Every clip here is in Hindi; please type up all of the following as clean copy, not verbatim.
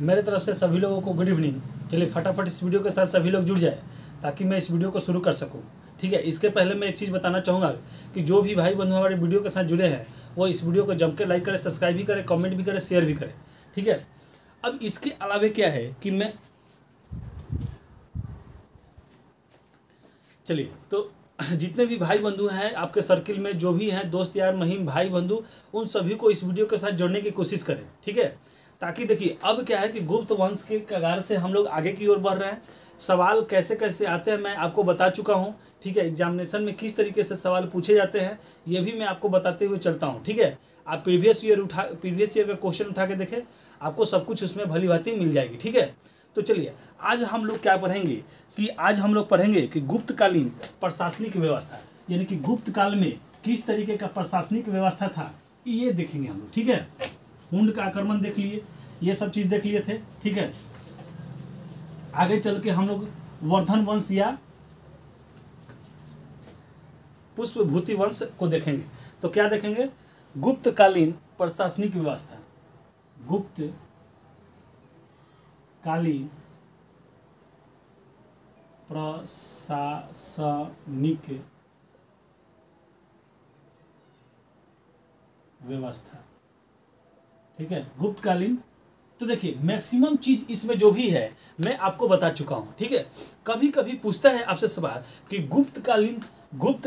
मेरे तरफ से सभी लोगों को गुड इवनिंग। चलिए फटाफट इस वीडियो के साथ सभी लोग जुड़ जाए ताकि मैं इस वीडियो को शुरू कर सकूं। ठीक है, इसके पहले मैं एक चीज़ बताना चाहूँगा कि जो भी भाई बंधु हमारे वीडियो के साथ जुड़े हैं वो इस वीडियो को जम के लाइक करें, सब्सक्राइब भी करें, कमेंट भी करें, शेयर भी करें। ठीक है, अब इसके अलावा क्या है कि मैं चलिए तो जितने भी भाई बंधु हैं आपके सर्किल में, जो भी हैं दोस्त यार महिम भाई बंधु, उन सभी को इस वीडियो के साथ जोड़ने की कोशिश करें। ठीक है, ताकि देखिए अब क्या है कि गुप्त वंश के कगार से हम लोग आगे की ओर बढ़ रहे हैं। सवाल कैसे कैसे आते हैं मैं आपको बता चुका हूँ। ठीक है, एग्जामिनेशन में किस तरीके से सवाल पूछे जाते हैं ये भी मैं आपको बताते हुए चलता हूँ। ठीक है, आप प्रीवियस ईयर का क्वेश्चन उठा के देखें, आपको सब कुछ उसमें भली भांति मिल जाएगी। ठीक है, तो चलिए आज हम लोग क्या पढ़ेंगे कि आज हम लोग पढ़ेंगे कि गुप्तकालीन प्रशासनिक व्यवस्था, यानी कि गुप्त काल में किस तरीके का प्रशासनिक व्यवस्था था ये देखेंगे हम लोग। ठीक है, हुंड का आक्रमण देख लिए, ये सब चीज देख लिए थे। ठीक है, आगे चल के हम लोग वर्धन वंश या पुष्पभूति वंश को देखेंगे। तो क्या देखेंगे? गुप्तकालीन प्रशासनिक व्यवस्था, गुप्त कालीन प्रशासनिक व्यवस्था। ठीक है, गुप्तकालीन। तो देखिए मैक्सिमम चीज इसमें जो भी है मैं आपको बता चुका हूं। ठीक है, कभी कभी पूछता है आपसे सवाल कि गुप्त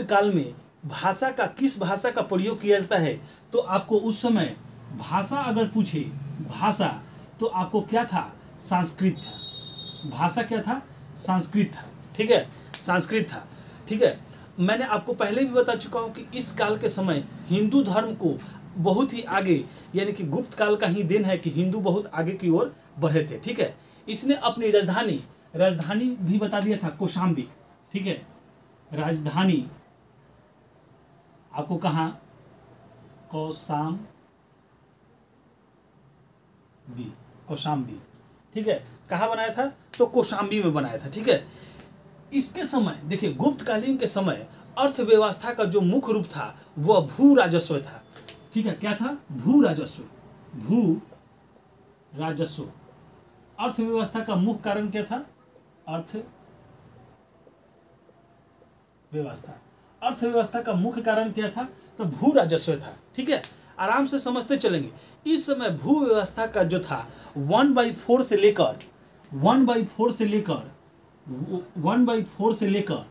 काल में भाषा का किस भाषा का प्रयोग किया जाता है, तो आपको उस समय भाषा अगर पूछे भाषा तो आपको क्या था? संस्कृत था। भाषा क्या था? संस्कृत था। ठीक है, संस्कृत था। ठीक है, मैंने आपको पहले भी बता चुका हूं कि इस काल के समय हिंदू धर्म को बहुत ही आगे, यानी कि गुप्त काल का ही देन है कि हिंदू बहुत आगे की ओर बढ़े थे। ठीक है, इसने अपनी राजधानी भी बता दिया था, कौशाम्बी। ठीक है, राजधानी आपको कहाँ? कौशाम्बी। ठीक है, कहाँ बनाया था? तो कौशाम्बी में बनाया था। ठीक है, इसके समय देखिए गुप्तकालीन के समय अर्थव्यवस्था का जो मुख्य रूप था वह भू राजस्व था। ठीक है, क्या था? भू राजस्व। अर्थव्यवस्था का मुख्य कारण क्या था? अर्थव्यवस्था का मुख्य कारण क्या था? तो भू राजस्व था। ठीक है, आराम से समझते चलेंगे। इस समय भू व्यवस्था का जो था 1/4 से लेकर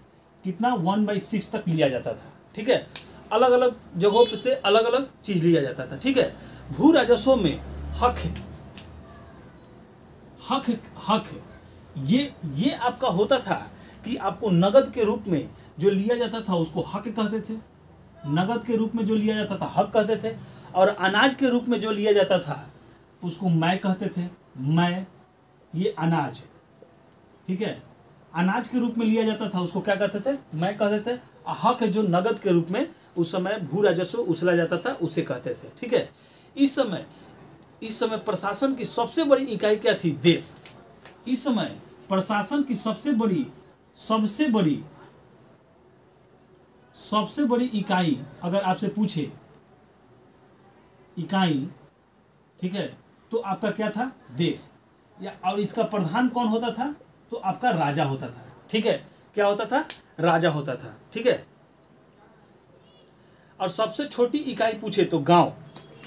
कितना 1/6 तक लिया जाता था। ठीक है, अलग अलग जगहों पे से अलग अलग चीज लिया जाता था। ठीक है, भू राजस्व में हक ये आपका होता था कि आपको नगद के रूप में जो लिया जाता था उसको हक कहते थे। नगद के रूप में जो लिया जाता था हक कहते थे, और अनाज के रूप में जो लिया जाता था उसको मैं कहते थे। मैं, ये अनाज। ठीक है, अनाज के रूप में लिया जाता था उसको क्या कहते थे? मैं कहते थे। हक जो नगद के रूप में उस समय भू राजस्व उछला जाता था उसे कहते थे। ठीक है, इस समय प्रशासन की सबसे बड़ी इकाई क्या थी? देश। इस समय प्रशासन की सबसे बड़ी इकाई अगर आपसे पूछे इकाई, ठीक है, तो आपका क्या था? देश। और इसका प्रधान कौन होता था? तो आपका राजा होता था। ठीक है, क्या होता था? राजा होता था। ठीक है, और सबसे छोटी इकाई पूछे तो गांव।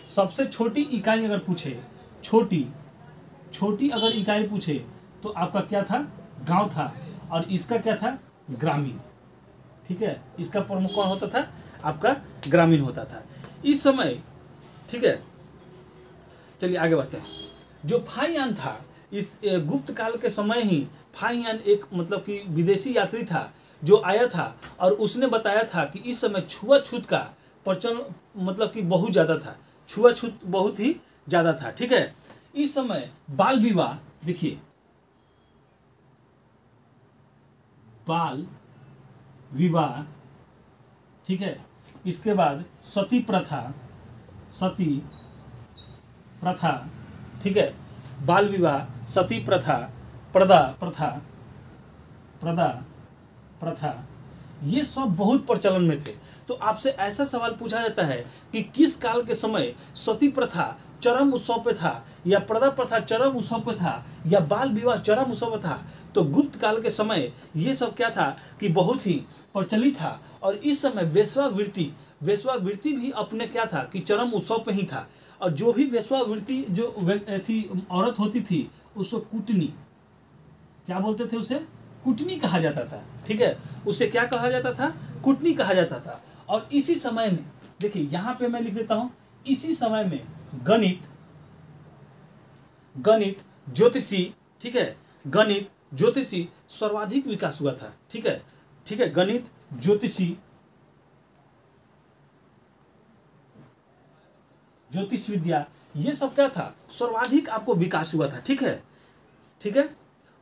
सबसे छोटी इकाई अगर पूछे, छोटी अगर इकाई पूछे तो आपका क्या था? गांव था। और इसका क्या था? ग्रामीण। ठीक है, इसका प्रमुख कौन होता था? आपका ग्रामीण होता था इस समय। ठीक है, चलिए आगे बढ़ते हैं। जो फाहियान था इस गुप्त काल के समय ही, फाहियान एक मतलब कि विदेशी यात्री था जो आया था और उसने बताया था कि इस समय छुआछूत का प्रचलन मतलब कि बहुत ज़्यादा था। छुआछूत बहुत ही ज़्यादा था। ठीक है, इस समय बाल विवाह, देखिए बाल विवाह। ठीक है, इसके बाद सती प्रथा। ठीक है, बाल विवाह, सती प्रथा, प्रदा प्रथा, ये सब बहुत प्रचलन में थे। तो आपसे ऐसा सवाल पूछा जाता है कि किस काल के समय सती प्रथा चरम उत्सव पे था, या पर्दा प्रथा चरम उत्सव पे था, या बाल विवाह चरम उत्सव पे था, तो गुप्त काल के समय ये सब क्या था कि बहुत ही प्रचलित था। और इस समय वेश्वावृत्ति भी अपने क्या था कि चरम उत्सव पे ही था। और जो भी वेश्वावृत्ति जो थी औरत होती थी उसको कुटनी, क्या बोलते थे उसे, कुटनी कहा जाता था। ठीक है, उसे क्या कहा जाता था, कुटनी कहा जाता था। और इसी समय में देखिए यहाँ पे मैं लिख देता हूँ, इसी समय में गणित ज्योतिषी, ठीक है, गणित ज्योतिषी सर्वाधिक विकास हुआ था। ठीक है, ठीक है, गणित ज्योतिषी ज्योतिष विद्या ये सब क्या था, सर्वाधिक आपको विकास हुआ था। ठीक है, ठीक है।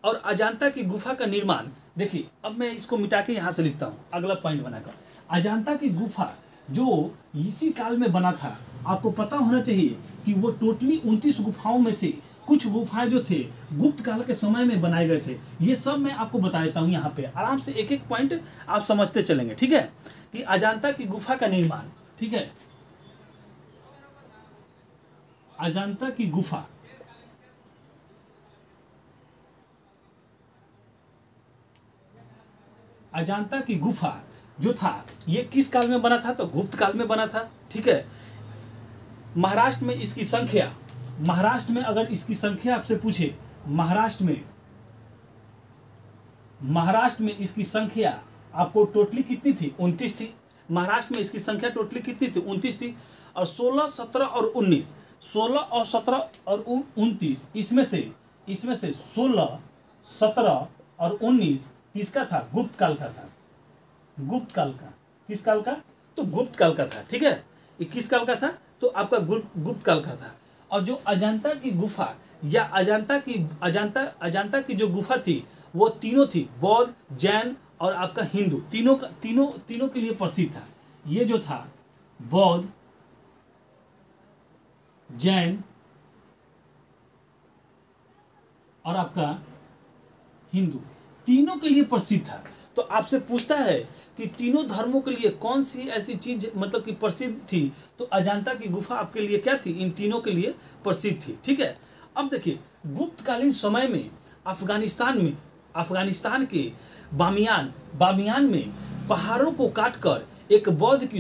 और अजांता की गुफा का निर्माण, देखिए अब मैं इसको मिटा के यहाँ से लिखता हूँ अगला पॉइंट बनाकर। अजांता की गुफा जो इसी काल में बना था, आपको पता होना चाहिए कि वो टोटली 29 गुफाओं में से कुछ गुफाएं जो थे गुप्त काल के समय में बनाए गए थे। ये सब मैं आपको बता देता हूँ यहाँ पे, आराम से एक एक पॉइंट आप समझते चलेंगे। ठीक है, कि अजांता की गुफा का निर्माण, ठीक है, अजांता की गुफा, अजांता की गुफा जो था ये किस काल में बना था, तो गुप्त काल में बना था। ठीक है, महाराष्ट्र में इसकी संख्या, महाराष्ट्र में अगर इसकी संख्या आपसे पूछे, महाराष्ट्र में इसकी संख्या आपको टोटली कितनी थी, 29 थी। महाराष्ट्र में इसकी संख्या टोटली कितनी थी, 29 थी। और 16, 17 और 19, 16 और 17 और 29, इसमें से 16, 17 और 19 किसका था, गुप्त काल का था। गुप्त काल का, किस काल का, तो गुप्त काल का था। ठीक है, ये किस काल का था, तो आपका गुप्त काल का था। और जो अजांता की गुफा या अजांता की जो गुफा थी वो तीनों थी, बौद्ध, जैन और आपका हिंदू, तीनों के लिए प्रसिद्ध था। ये जो था बौद्ध, जैन और आपका हिंदू, तीनों के लिए प्रसिद्ध था। तो आपसे पूछता है कि तीनों धर्मों के लिए कौन सी ऐसी चीज मतलब कि प्रसिद्ध थी, तो अजांता की गुफा आपके लिए क्या थी, इन तीनों के लिए प्रसिद्ध थी। ठीक है, अब देखिए गुप्तकालीन समय में अफगानिस्तान के बामियान में पहाड़ों को काटकर एक बौद्ध की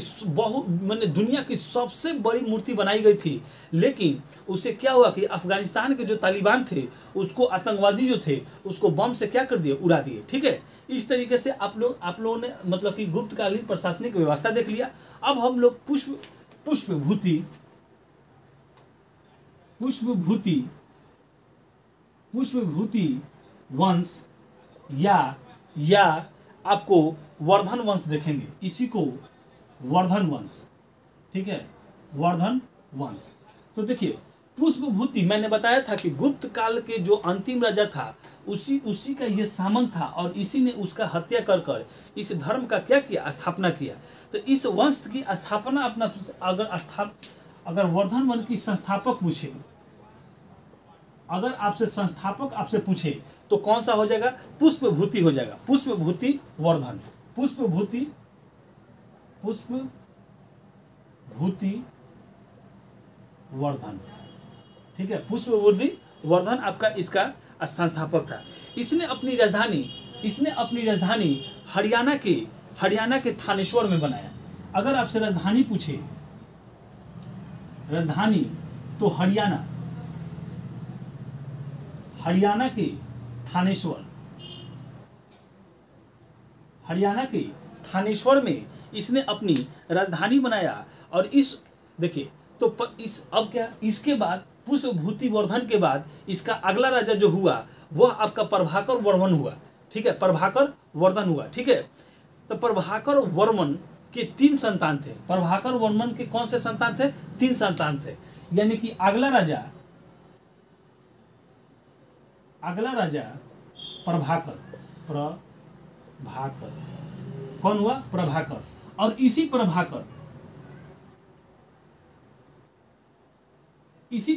दुनिया की सबसे बड़ी मूर्ति बनाई गई थी। लेकिन उसे क्या हुआ कि अफगानिस्तान के जो तालिबान थे, उसको आतंकवादी जो थे उसको बम से क्या कर दिए, उड़ा दिए। ठीक है, इस तरीके से आप लोगों ने मतलब कि गुप्तकालीन प्रशासनिक व्यवस्था देख लिया। अब हम लोग पुष्पभूति वंश या आपको वर्धन वंश देखेंगे, इसी को वर्धन वंश। ठीक है, वर्धन वंश। तो देखिए पुष्पभूति मैंने बताया था कि गुप्त काल के जो अंतिम राजा था उसी का ये सामंत था, और इसी ने उसका हत्या कर इस धर्म का क्या किया, स्थापना किया। तो इस वंश की स्थापना अपना अगर वर्धन वंश की संस्थापक पूछे, अगर संस्थापक आपसे पूछे तो कौन सा हो जाएगा, पुष्पभूति हो जाएगा। पुष्पभूति वर्धन, पुष्पभूति वर्धन। ठीक है, पुष्पभूति वर्धन आपका इसका संस्थापक था। इसने अपनी राजधानी हरियाणा के थानेश्वर में बनाया। अगर आपसे राजधानी पूछे, राजधानी तो हरियाणा के थानेश्वर में इसने अपनी राजधानी बनाया। और इस देखिए तो अब क्या, इसके बाद पुष्पभूति वर्धन के बाद इसका अगला राजा जो हुआ वह आपका प्रभाकर वर्मन हुआ। ठीक है, प्रभाकर वर्धन हुआ। ठीक है, तो प्रभाकर वर्मन के 3 संतान थे। प्रभाकर वर्मन के कौन से संतान थे, 3 संतान थे। यानी कि अगला राजा प्रभाकर कौन हुआ, प्रभाकर। और इसी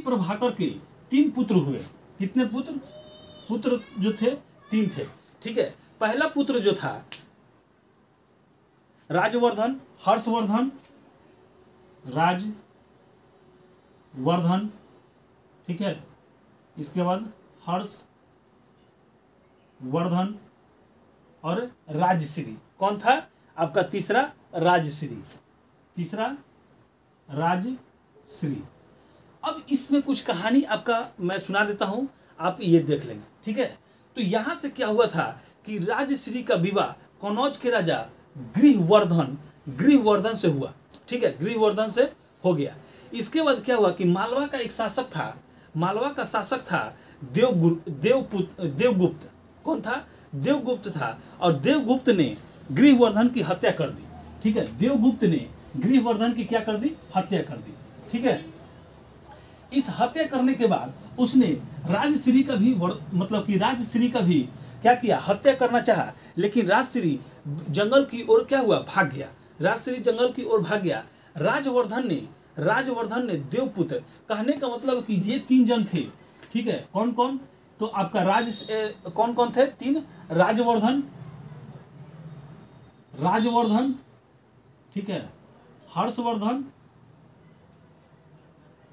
प्रभाकर के 3 पुत्र हुए। कितने पुत्र जो थे, 3 थे। ठीक है, पहला पुत्र जो था हर्षवर्धन ठीक है। इसके बाद हर्षवर्धन और राजश्री। कौन था आपका तीसरा? राजश्री, तीसरा राजश्री। अब इसमें कुछ कहानी आपका मैं सुना देता हूं, आप ये देख लेंगे, ठीक है। तो यहां से क्या हुआ था कि राजश्री का विवाह कनौज के राजा गृहवर्धन से हुआ, ठीक है, गृहवर्धन से हो गया। इसके बाद क्या हुआ कि मालवा का एक शासक था, मालवा का शासक था देवगुप्त। कौन था? देवगुप्त था। और देवगुप्त ने गृहवर्धन की हत्या कर दी, ठीक है। देवगुप्त ने गृहवर्धन की क्या कर दी? हत्या कर दी, ठीक है। इस हत्या करने के बाद उसने राजश्री का भी मतलब कि राजश्री का भी क्या किया? हत्या करना चाहा, लेकिन राजश्री जंगल की ओर क्या हुआ? भाग गया। राजश्री जंगल की ओर भाग गया। राजवर्धन ने देवपुत्र, कहने का मतलब कि ये 3 जन थे, ठीक है। कौन कौन? तो आपका कौन कौन थे? 3। राजवर्धन, ठीक है,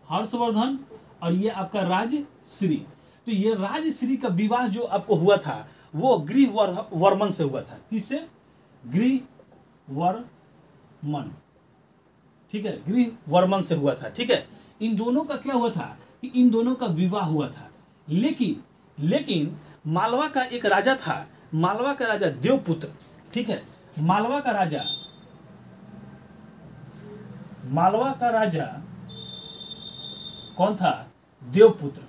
हर्षवर्धन और ये आपका राजश्री। तो ये राजश्री का विवाह जो आपको हुआ था वो गृहवर्मन से हुआ था। किससे? गृहवर्मन, ठीक है, गृहवर्मन से हुआ था, ठीक है। इन दोनों का क्या हुआ था कि इन दोनों का विवाह हुआ था। लेकिन मालवा का एक राजा था, मालवा का राजा देवपुत्र, ठीक है। मालवा का राजा कौन था? देवगुप्त,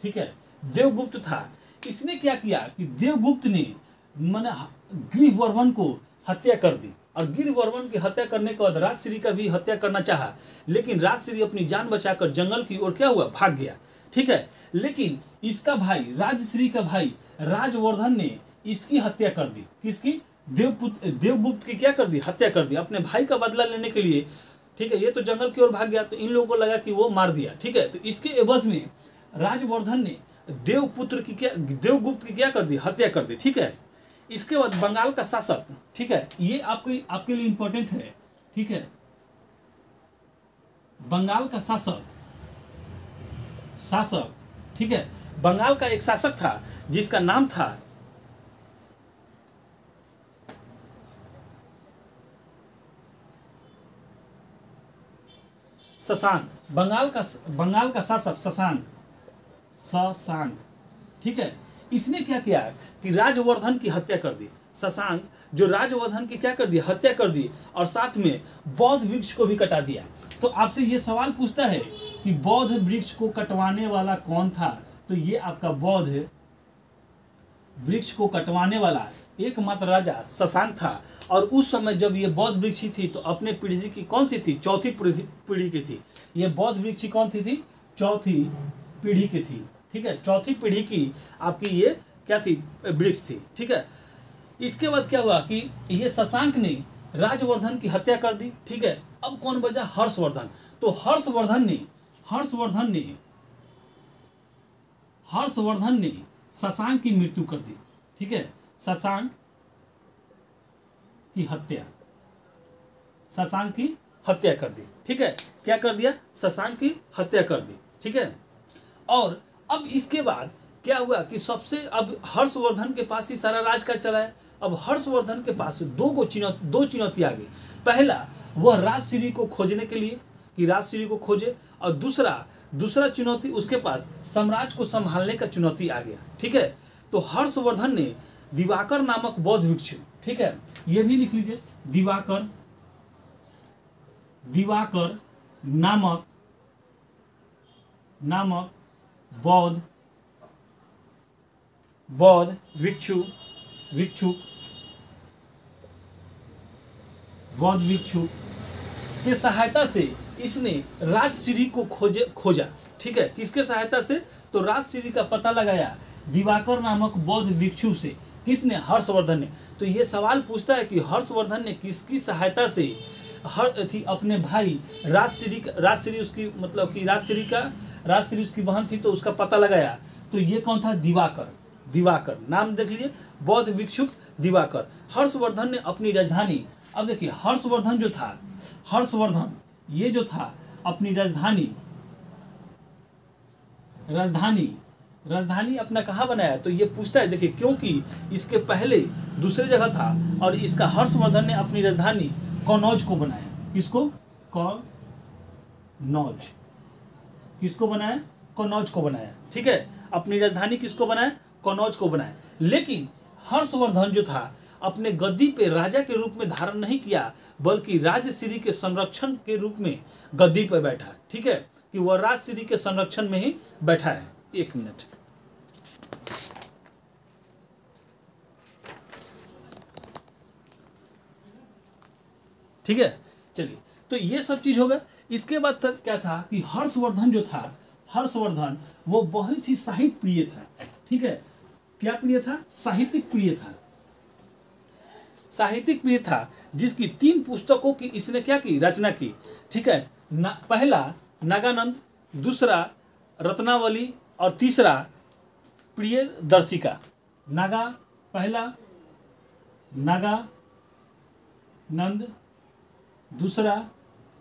ठीक है, देवगुप्त था। इसने क्या किया कि देवगुप्त ने माने गृहवर्मन को हत्या कर दी, और गृहवर्मन की हत्या करने के बाद राजश्री का भी हत्या करना चाहा, लेकिन राजश्री अपनी जान बचाकर जंगल की ओर क्या हुआ? भाग गया, ठीक है। लेकिन इसका भाई, राजश्री का भाई राजवर्धन ने इसकी हत्या कर दी। किसकी? देवगुप्त की क्या कर दी? हत्या कर दी, अपने भाई का बदला लेने के लिए, ठीक है। ये तो जंगल की ओर भाग गया, तो इन लोगों को लगा कि वो मार दिया, ठीक है। तो इसके एवज में राजवर्धन ने देवगुप्त की क्या कर दी? हत्या कर दी, ठीक है। इसके बाद बंगाल का शासक, ठीक है, ये आपके लिए इंपॉर्टेंट है, ठीक है। बंगाल का शासक, ठीक है, बंगाल का एक शासक था जिसका नाम था शशांक। बंगाल का शासक शशांक, ठीक है। इसने क्या किया कि राजवर्धन की हत्या कर दी। शशांक जो राजवर्धन की क्या कर दी? हत्या कर दी, और साथ में बौद्ध वृक्ष को भी कटा दिया। तो आपसे ये सवाल पूछता है कि बौद्ध वृक्ष को कटवाने वाला कौन था? तो ये आपका बौद्ध वृक्ष को कटवाने वाला एकमात्र राजा शशांक था। और उस समय जब ये बौद्ध वृक्ष थी तो अपने पीढ़ी की कौन सी थी? चौथी पीढ़ी की थी। ये बौद्ध वृक्ष कौन थी? चौथी पीढ़ी की थी, ठीक है। चौथी पीढ़ी की आपकी ये क्या थी? वृक्ष थी, ठीक है। इसके बाद क्या हुआ कि ये शशांक ने राजवर्धन की हत्या कर दी, ठीक है। अब कौन बचा? हर्षवर्धन। तो हर्षवर्धन ने शशांक की मृत्यु कर दी, ठीक है। शशांक की हत्या कर दी, ठीक है। क्या कर दिया? शशांक की हत्या कर दी, ठीक है। और अब इसके बाद क्या हुआ कि अब हर्षवर्धन के पास ही सारा राज का चला है। अब हर्षवर्धन के पास दो चुनौती आ गई। पहला, वह राजश्री को खोजने के लिए कि राजश्री को खोजे, और दूसरा चुनौती उसके पास साम्राज्य को संभालने का चुनौती आ गया, ठीक है। तो हर्षवर्धन ने दिवाकर नामक बौद्ध वृक्ष, ठीक है, ये भी लिख लीजिए, दिवाकर नामक बौद्ध भिक्षु के सहायता से इसने राजश्री को खोजा, ठीक है। किसके सहायता से? तो राजश्री का पता लगाया दिवाकर नामक बौद्ध भिक्षु से। किसने? हर्षवर्धन ने। तो ये सवाल पूछता है कि हर्षवर्धन ने किसकी सहायता से अपने भाई राजश्री उसकी मतलब कि राजश्री उसकी बहन थी, तो उसका पता लगाया। तो ये कौन था? दिवाकर नाम देख लीजिए, बौद्ध भिक्षुक दिवाकर। हर्षवर्धन ने अपनी राजधानी, अब देखिए हर्षवर्धन ये जो था अपनी राजधानी राजधानी राजधानी अपना कहाँ बनाया, तो ये पूछता है। देखिए क्योंकि इसके पहले दूसरे जगह था और इसका हर्षवर्धन ने अपनी राजधानी कनौज को बनाया। किसको? कनौज। किसको बनाया? कनौज को बनाया। ठीक है, अपनी राजधानी किसको बनाया? कनौज को बनाया। लेकिन हर्षवर्धन जो था अपने गद्दी पे राजा के रूप में धारण नहीं किया, बल्कि राजश्री के संरक्षण के रूप में गद्दी पर बैठा। ठीक है, कि वह राजश्री के संरक्षण में ही बैठा है। एक मिनट, ठीक है, चलिए। तो ये सब चीज होगा। इसके बाद तक क्या था कि हर्षवर्धन जो था, हर्षवर्धन वो बहुत ही साहित्य प्रिय था। ठीक है, क्या प्रिय था? साहित्यिक प्रिय था। साहित्यिक प्रिय था, जिसकी 3 पुस्तकों की इसने क्या की? रचना की। ठीक है, पहला नागानंद, दूसरा रत्नावली और तीसरा प्रियदर्शिका। पहला नागानंद, दूसरा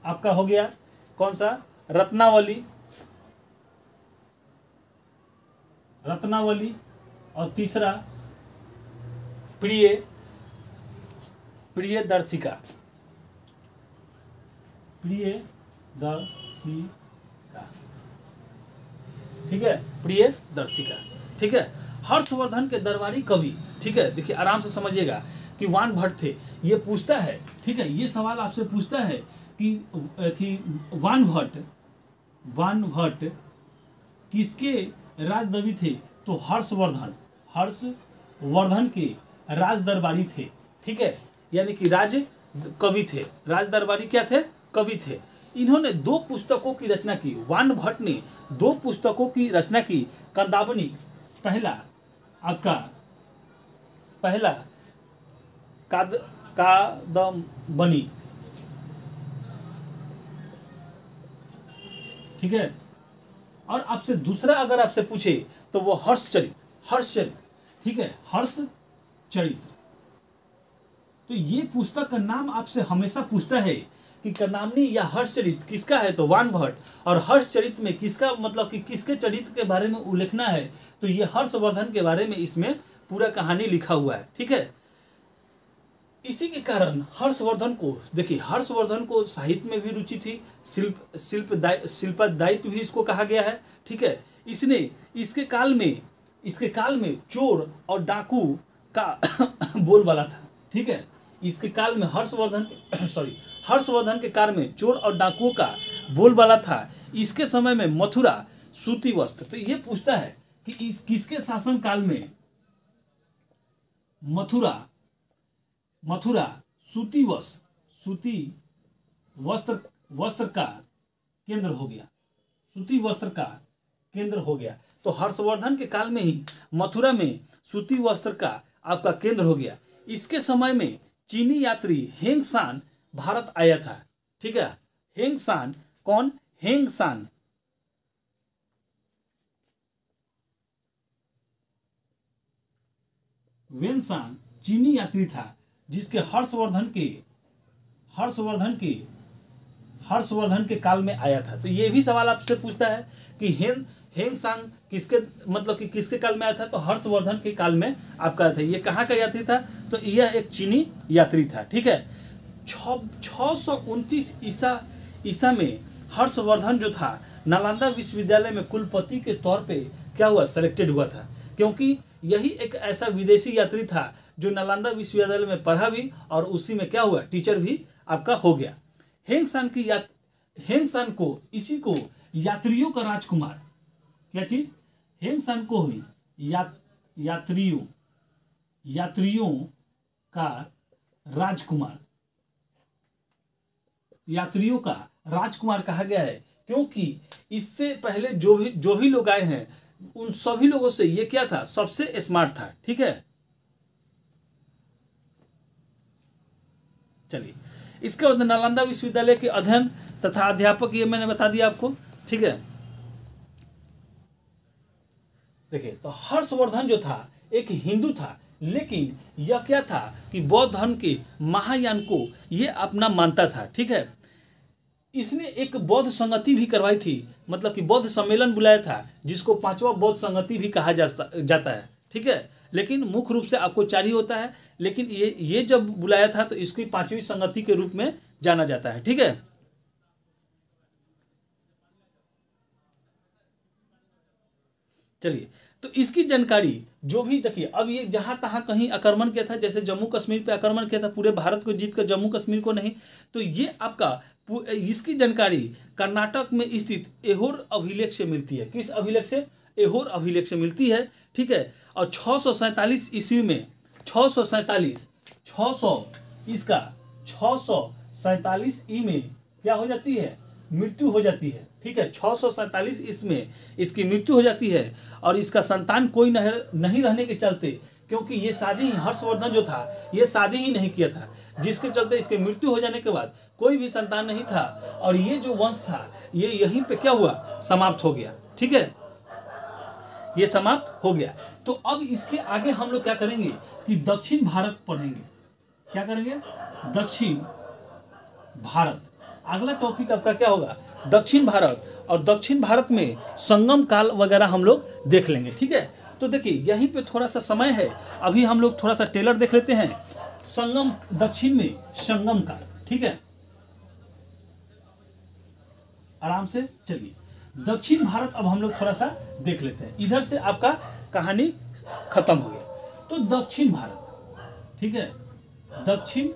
आपका हो गया कौन सा? रत्नावली और तीसरा प्रियदर्शिका। ठीक है, प्रियदर्शिका। ठीक है, हर्षवर्धन के दरबारी कवि। ठीक है, देखिए आराम से समझिएगा कि वान भट्ट थे। ये पूछता है, ठीक है, ये सवाल आपसे पूछता है कि थी वान भट्ट किसके राजदरबारी थे? तो हर्षवर्धन के राज दरबारी थे। ठीक है, यानी कि राज कवि थे। राज दरबारी क्या थे? कवि थे। इन्होंने 2 पुस्तकों की रचना की। वान भट्ट ने 2 पुस्तकों की रचना की। कंदावनी, पहला कादम्बनी। ठीक है, और आपसे दूसरा अगर आपसे पूछे तो वो हर्षचरित। ठीक है, हर्षचरित। तो ये पुस्तक का नाम आपसे हमेशा पूछता है कि कंदावनी या हर्षचरित किसका है? तो वान भट्ट। और हर्षचरित में किसका मतलब कि किसके चरित्र के बारे में उल्लेखना है? तो ये हर्षवर्धन के बारे में इसमें पूरा कहानी लिखा हुआ है। ठीक है, इसी के कारण हर्षवर्धन को साहित्य में भी रुचि थी। शिल्पदायित्व भी इसको कहा गया है। ठीक है, इसने इसके काल में चोर और डाकू का बोलबाला था। ठीक है, इसके काल में हर्षवर्धन के काल में चोर और डाकुओं का बोलबाला था। इसके समय में मथुरा सूती वस्त्र। तो ये पूछता है कि किसके शासन काल में मथुरा सूती वस्त्र का केंद्र हो गया। तो हर्षवर्धन के काल में ही मथुरा में सूती वस्त्र का आपका केंद्र हो गया। इसके समय में चीनी यात्री हेंग सान भारत आया था। ठीक है, हेंग सान कौन? हेंग सान चीनी यात्री था, जिसके हर्षवर्धन के काल में आया था। तो ये भी सवाल आपसे पूछता है कि हेंग सांग किसके काल में आया था? तो हर्षवर्धन के काल में आपका था। ये कहाँ का यात्री था? तो यह एक चीनी यात्री था। ठीक है, 629 ईसा में हर्षवर्धन जो था नालंदा विश्वविद्यालय में कुलपति के तौर पे क्या हुआ? सेलेक्टेड हुआ था, क्योंकि यही एक ऐसा विदेशी यात्री था जो नालंदा विश्वविद्यालय में पढ़ा भी और उसी में क्या हुआ? टीचर भी आपका हो गया। हेंग सान को इसी को यात्रियों का राजकुमार, क्या चीज? हेंग सान को हुई यात्रियों का राजकुमार कहा गया है, क्योंकि इससे पहले जो भी लोग आए हैं उन सभी लोगों से ये क्या था? सबसे स्मार्ट था। ठीक है, चलिए। इसके बाद नालंदा विश्वविद्यालय के अध्ययन तथा अध्यापक, ये मैंने बता दिया आपको। ठीक है, देखिए, तो हर्षवर्धन जो था एक हिंदू था, लेकिन यह क्या था कि बौद्ध धर्म के महायान को ये अपना मानता था। ठीक है, इसने एक बौद्ध संगति भी करवाई थी, मतलब कि बौद्ध सम्मेलन बुलाया था, जिसको पांचवा बौद्ध संगति भी कहा जाता है। ठीक है, लेकिन मुख्य रूप से आपको 4 ही होता है, लेकिन ये जब बुलाया था तो इसकी 5वीं संगति के रूप में जाना जाता है। ठीक है, चलिए, तो इसकी जानकारी जो भी देखिए, अब ये जहां तहां कहीं आक्रमण किया था, जैसे जम्मू कश्मीर पे आक्रमण किया था, पूरे भारत को जीत कर जम्मू कश्मीर को नहीं, तो ये आपका इसकी जानकारी कर्नाटक में स्थित ऐहोर अभिलेख से मिलती है। किस अभिलेख से? ऐहोर अभिलेख से मिलती है। ठीक है, और 647 ईस्वी में 647 ई में क्या हो जाती है? मृत्यु हो जाती है। ठीक है, 647 इसमें इसकी मृत्यु हो जाती है, और इसका संतान कोई नहीं रहने के चलते, क्योंकि ये शादी, हर्षवर्धन जो था ये शादी ही नहीं किया था, जिसके चलते इसके मृत्यु हो जाने के बाद कोई भी संतान नहीं था, और ये जो वंश था ये यहीं पे क्या हुआ? समाप्त हो गया। ठीक है, ये समाप्त हो गया। तो अब इसके आगे हम लोग क्या करेंगे कि दक्षिण भारत पढ़ेंगे। क्या करेंगे? दक्षिण भारत। अगला टॉपिक आपका क्या होगा? दक्षिण भारत, और दक्षिण भारत में संगम काल वगैरह हम लोग देख लेंगे। ठीक है, तो देखिए यहीं पे थोड़ा सा समय है, अभी हम लोग थोड़ा सा टेलर देख लेते हैं। संगम, दक्षिण में संगम काल। ठीक है, आराम से चलिए, दक्षिण भारत अब हम लोग थोड़ा सा देख लेते हैं। इधर से आपका कहानी खत्म हो गया। तो दक्षिण भारत, ठीक है, दक्षिण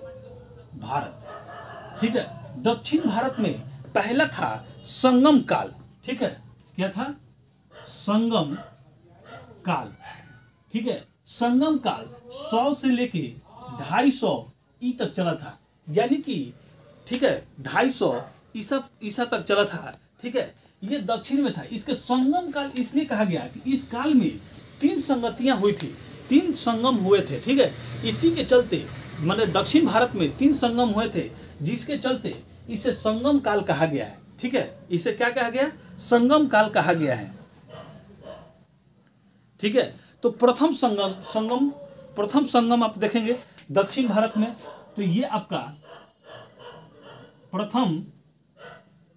भारत। ठीक है, दक्षिण भारत में पहला था संगम काल। ठीक है, क्या था? संगम काल। ठीक है, संगम काल 100 से लेके 250 ई तक चला था, यानी कि ठीक है 250 ईसा तक चला था। ठीक है, ये दक्षिण में था। इसके संगम काल इसलिए कहा गया कि इस काल में 3 संगतियां हुई थी, 3 संगम हुए थे। ठीक है, इसी के चलते मतलब दक्षिण भारत में 3 संगम हुए थे, जिसके चलते इसे संगम काल कहा गया है। ठीक है, इसे क्या कहा गया? संगम काल कहा गया है। ठीक है, तो प्रथम संगम आप देखेंगे दक्षिण भारत में, तो ये आपका प्रथम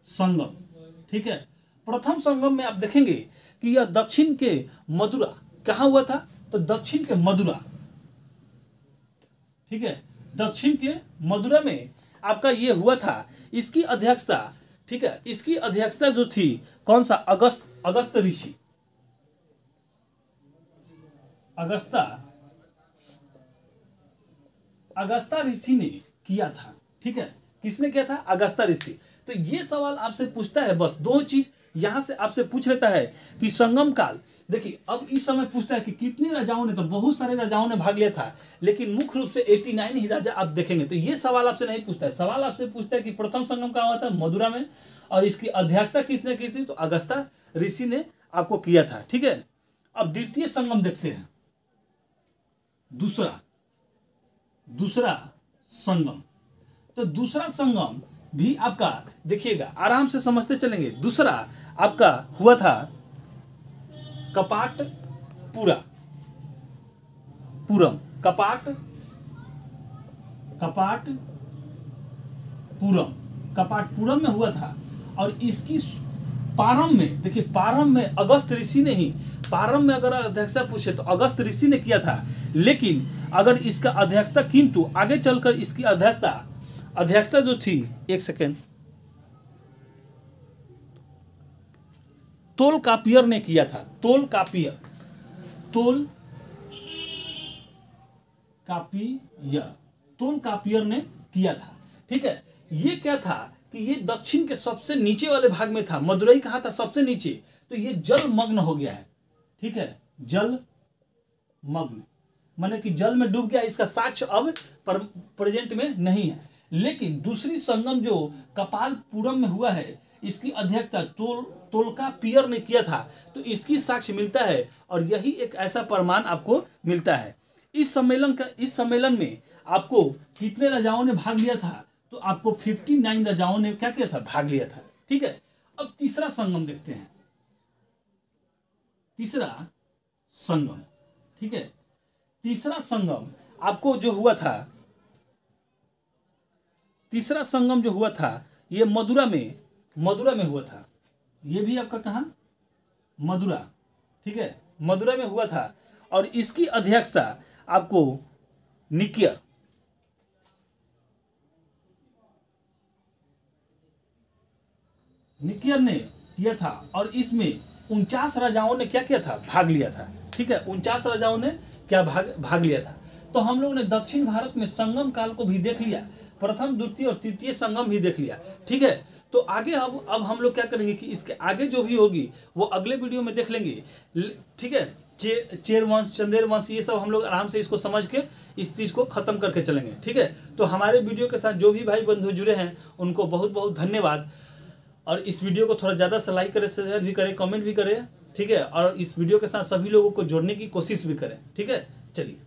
संगम। ठीक है, प्रथम संगम में आप देखेंगे कि यह दक्षिण के मदुरा, कहां हुआ था? तो दक्षिण के मदुरा। ठीक है, दक्षिण के मदुरा में आपका ये हुआ था। इसकी अध्यक्षता, ठीक है, इसकी अध्यक्षता जो थी कौन सा? अगस्त ऋषि। अगस्ता ऋषि ने किया था। ठीक है, किसने किया था? अगस्ता ऋषि। तो ये सवाल आपसे पूछता है, बस 2 चीज यहां से आपसे पूछ लेता है कि संगम काल। देखिए अब इस समय पूछता है कि कितने राजाओं ने, तो बहुत सारे राजाओं ने भाग लिया था, लेकिन मुख्य रूप से 89 ही राजा आप देखेंगे। तो ये सवाल आपसे नहीं पूछता है, सवाल आपसे पूछता है कि प्रथम संगम कहाँ हुआ था? मदुरा में, और इसकी अध्यक्षता किसने की थी? तो अगस्ता ऋषि ने आपको किया था। ठीक है, अब द्वितीय संगम देखते हैं, दूसरा संगम। तो दूसरा संगम भी आपका देखिएगा, आराम से समझते चलेंगे। दूसरा आपका हुआ था कपाटपुरम कपाटपुरम में हुआ था। और इसकी प्रारंभ में देखिए, प्रारंभ में अगस्त ऋषि ने ही, प्रारंभ में अगर अध्यक्षता पूछे तो अगस्त ऋषि ने किया था, लेकिन अगर इसका अध्यक्षता, किंतु आगे चलकर इसकी अध्यक्षता जो थी, एक सेकेंड, तोलकापियर ने किया था। तोलकापियर ने किया था। ठीक है, ये क्या था कि ये दक्षिण के सबसे नीचे वाले भाग में था। मदुरई कहाँ था? सबसे नीचे। तो ये जलमग्न हो गया है। ठीक है, जलमग्न माने कि जल में डूब गया। इसका साक्ष्य अब प्रेजेंट में नहीं है, लेकिन दूसरी संगम जो कपालपुरम में हुआ है, इसकी अध्यक्षता तोलकापियर ने किया था। तो इसकी साक्ष्य मिलता है, और यही एक ऐसा प्रमाण आपको मिलता है। इस सम्मेलन में आपको कितने राजाओं ने भाग लिया था? तो आपको 59 राजाओं ने क्या किया था? भाग लिया था। ठीक है, अब तीसरा संगम देखते हैं। तीसरा संगम, ठीक है, तीसरा संगम आपको जो हुआ था, तीसरा संगम जो हुआ था ये मदुरा में हुआ था। ये भी आपका कहाँ, मदुरा, ठीक है, मदुरा में हुआ था। और इसकी अध्यक्षता आपको निकियर ने किया था। और इसमें 49 राजाओं ने क्या किया था, भाग लिया था, ठीक है, 49 राजाओं ने क्या भाग लिया था। तो हम लोग ने दक्षिण भारत में संगम काल को भी देख लिया, प्रथम द्वितीय और तृतीय संगम भी देख लिया, ठीक है। तो आगे अब हम लोग क्या करेंगे कि इसके आगे जो भी होगी वो अगले वीडियो में देख लेंगे, ठीक है। चेर वंश, चंदेर वंश, ये सब हम लोग आराम से इसको समझ के इस चीज़ को खत्म करके चलेंगे, ठीक है। तो हमारे वीडियो के साथ जो भी भाई बंधु जुड़े हैं उनको बहुत बहुत धन्यवाद। और इस वीडियो को थोड़ा ज़्यादा से लाइक करें, शेयर भी करें, कमेंट भी करें, ठीक है। और इस वीडियो के साथ सभी लोगों को जोड़ने की कोशिश भी करें, ठीक है। चलिए।